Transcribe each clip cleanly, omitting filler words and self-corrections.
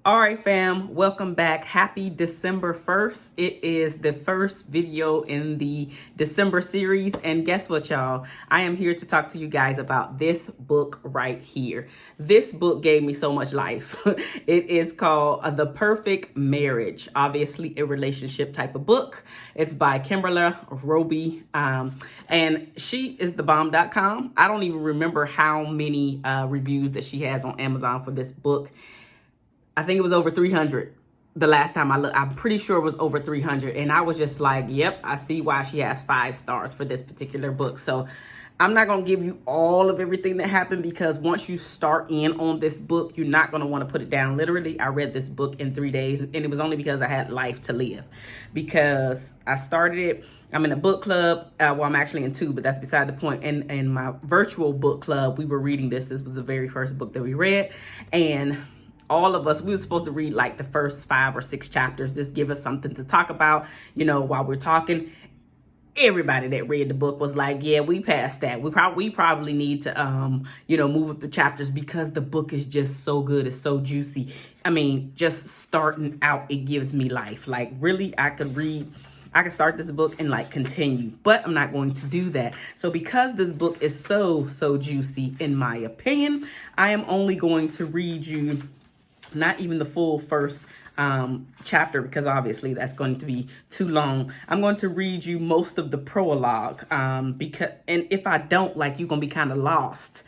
All right, fam, welcome back. Happy December 1st. It is the first video in the December series. And guess what, y'all? I am here to talk to you guys about this book right here. This book gave me so much life. It is called The Perfect Marriage, obviously a relationship type of book. It's by Kimberla Roby. And she is thebomb.com. I don't even remember how many reviews that she has on Amazon for this book. I think it was over 300 the last time I looked. I'm pretty sure it was over 300. And I was just like, yep, I see why she has 5 stars for this particular book. So I'm not going to give you all of everything that happened, because once you start in on this book, you're not going to want to put it down. Literally, I read this book in 3 days, and it was only because I had life to live, because I started it. I'm in a book club. Well, I'm actually in 2, but that's beside the point. And in my virtual book club, we were reading this. This was the very first book that we read. And all of us, we were supposed to read like the first 5 or 6 chapters, just give us something to talk about, while we're talking. Everybody that read the book was like, yeah, we passed that. We probably need to, move up the chapters, because the book is just so good. It's so juicy. I mean, just starting out, it gives me life. Like, really, I could start this book and like continue, but I'm not going to do that. So because this book is so juicy, in my opinion, I am only going to read you not even the full first chapter, because obviously that's going to be too long. I'm going to read you most of the prologue, and if I don't, like, you're gonna be kind of lost.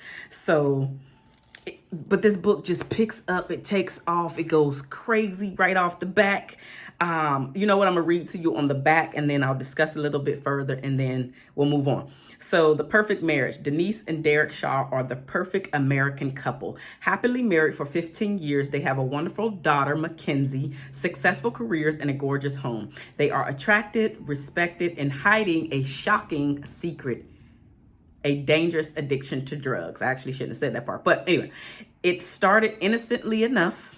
But this book just picks up, it takes off, it goes crazy right off the back. You know what, I'm gonna read to you on the back, and then I'll discuss a little bit further, and then we'll move on. So, The Perfect Marriage. Denise and Derrek Shaw are the perfect American couple. Happily married for 15 years, they have a wonderful daughter, Mackenzie, successful careers, and a gorgeous home. They are attracted, respected, and hiding a shocking secret: a dangerous addiction to drugs. I actually shouldn't have said that part. But anyway, it started innocently enough.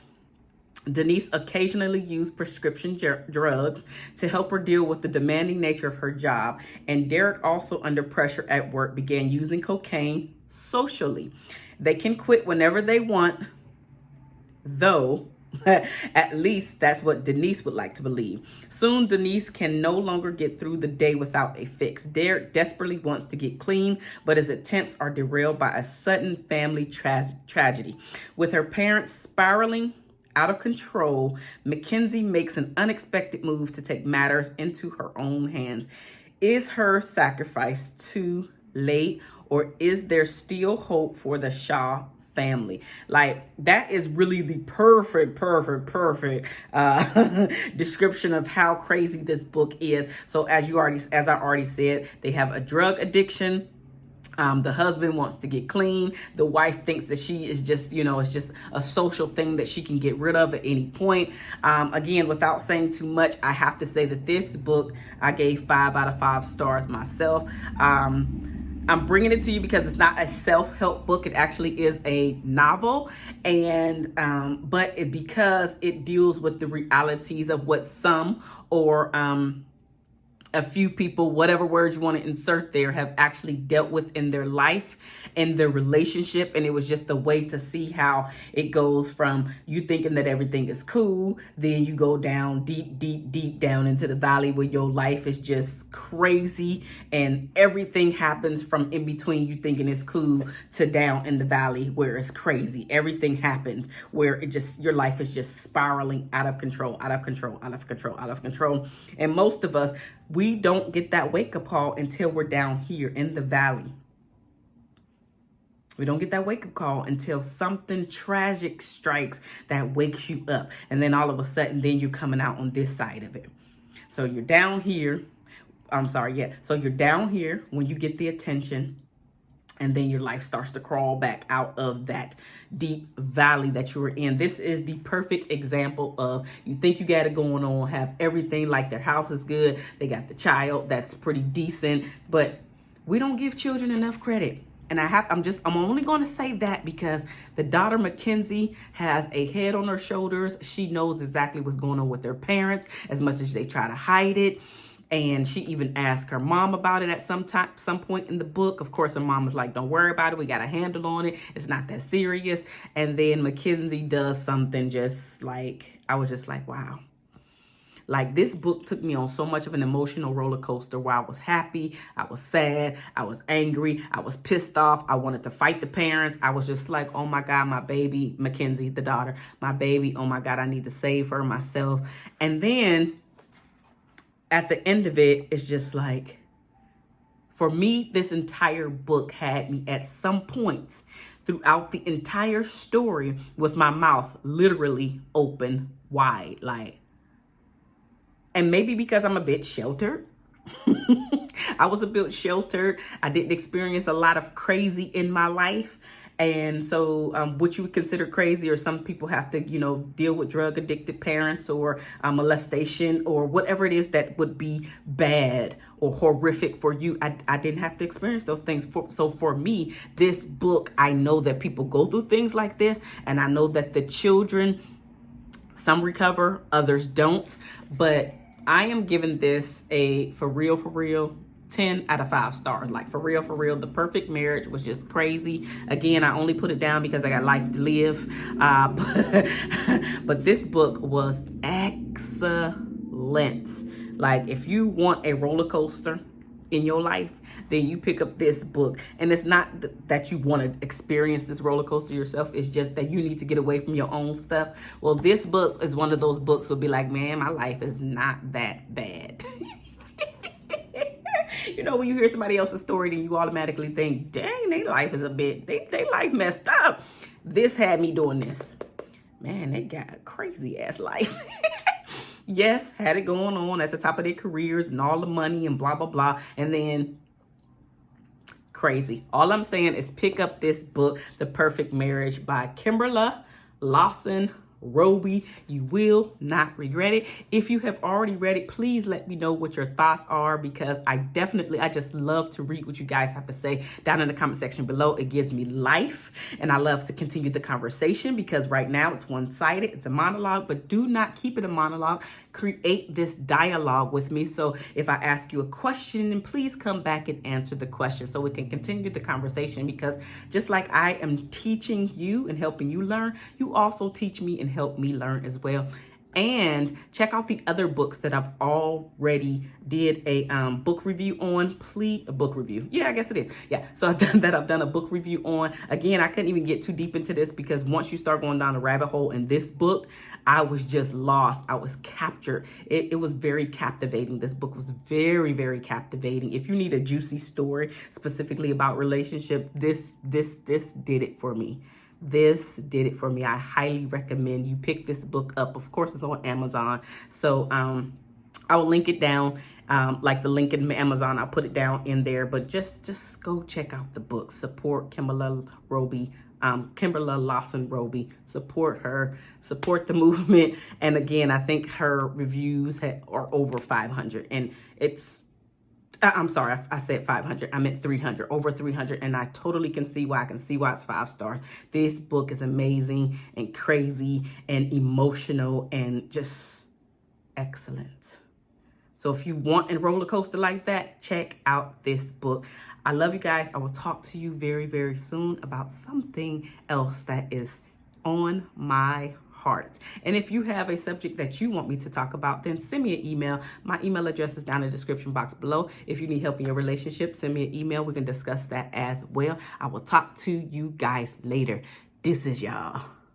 Denise occasionally used prescription drugs to help her deal with the demanding nature of her job. And Derrek, also under pressure at work, began using cocaine socially. They can quit whenever they want, though. At least that's what Denise would like to believe. Soon, Denise can no longer get through the day without a fix. Derrek desperately wants to get clean, but his attempts are derailed by a sudden family tragedy. With her parents spiraling out of control, Mackenzie makes an unexpected move to take matters into her own hands. Is her sacrifice too late, or is there still hope for the Shaw family? Like, that is really the perfect description of how crazy this book is. So as I already said, they have a drug addiction. The husband wants to get clean. The wife thinks that she is just, it's just a social thing that she can get rid of at any point. Again, without saying too much, I have to say that this book, I gave 5 out of 5 stars myself. I'm bringing it to you because it's not a self-help book. It actually is a novel, and because it deals with the realities of what some, or a few people, whatever words you want to insert there, have actually dealt with in their life and their relationship. And it was just a way to see how it goes from you thinking that everything is cool, then you go down deep down into the valley where your life is just crazy, and everything happens from in between you thinking it's cool to down in the valley where it's crazy. Everything happens where your life is just spiraling out of control. And most of us, we don't get that wake-up call until we're down here in the valley. We don't get that wake-up call until something tragic strikes that wakes you up. And then all of a sudden, then you're coming out on this side of it. So you're down here. So you're down here when you get the attention, and then your life starts to crawl back out of that deep valley that you were in. This is the perfect example of, you think you got it going on, have everything, like their house is good, they got the child that's pretty decent, but we don't give children enough credit. And I'm only going to say that because the daughter, Mackenzie, has a head on her shoulders. She knows exactly what's going on with their parents, as much as they try to hide it. And she even asked her mom about it at some point in the book. Of course, her mom was like, don't worry about it. We got a handle on it. It's not that serious. And then Mackenzie does something just like, I was just like, wow. Like, this book took me on so much of an emotional roller coaster where I was happy, I was sad, I was angry, I was pissed off, I wanted to fight the parents. I was just like, oh my God, my baby, Mackenzie, the daughter, my baby, oh my God, I need to save her myself. And then at the end of it, it's just like, for me, this entire book had me at some points throughout the entire story with my mouth literally open wide, like, and maybe because I'm a bit sheltered. I was a bit sheltered. I didn't experience a lot of crazy in my life. And so what you would consider crazy, or some people have to, deal with drug addicted parents or molestation or whatever it is that would be bad or horrific for you. I didn't have to experience those things. So for me, this book, I know that people go through things like this. And I know that the children, some recover, others don't. But I am giving this a for real, 10 out of 5 stars. Like, for real, The Perfect Marriage was just crazy. Again, I only put it down because I got life to live. But this book was excellent. Like, if you want a roller coaster in your life, then you pick up this book. And it's not that you want to experience this roller coaster yourself. It's just that you need to get away from your own stuff. Well, this book is one of those books will be like, man, my life is not that bad. When you hear somebody else's story, then you automatically think, dang, their life is they life messed up. This had me doing this. Man, they got a crazy ass life. Yes, had it going on at the top of their careers and all the money and blah, blah, blah. And then crazy. All I'm saying is pick up this book, The Perfect Marriage by Kimberla Lawson Roby. You will not regret it. If you have already read it, please let me know what your thoughts are, because I just love to read what you guys have to say down in the comment section below. It gives me life, and I love to continue the conversation, because right now it's one-sided. It's a monologue, but do not keep it a monologue. Create this dialogue with me. So if I ask you a question, then please come back and answer the question so we can continue the conversation, because just like I am teaching you and helping you learn, you also teach me and help me learn as well. And check out the other books that I've already did a book review on. A book review. Yeah, I guess it is. Yeah. So I've done a book review on. Again, I couldn't even get too deep into this, because once you start going down the rabbit hole in this book, I was just lost. I was captured. It was very captivating. This book was very, very captivating. If you need a juicy story specifically about relationships, this did it for me. This did it for me. I highly recommend you pick this book up. Of course, it's on Amazon. So I will link it down, like the link in Amazon. I'll put it down in there. But just go check out the book. Support Kimberla Roby, Kimberla Lawson Roby. Support her. Support the movement. And again, I think her reviews are over 500. And I'm sorry, I said 500. I meant 300, over 300. And I totally can see why. I can see why it's 5 stars. This book is amazing and crazy and emotional and just excellent. So if you want a roller coaster like that, check out this book. I love you guys. I will talk to you very, very soon about something else that is on my heart. And if you have a subject that you want me to talk about, then send me an email. My email address is down in the description box below. If you need help in your relationship, send me an email. We can discuss that as well. I will talk to you guys later. This is y'all.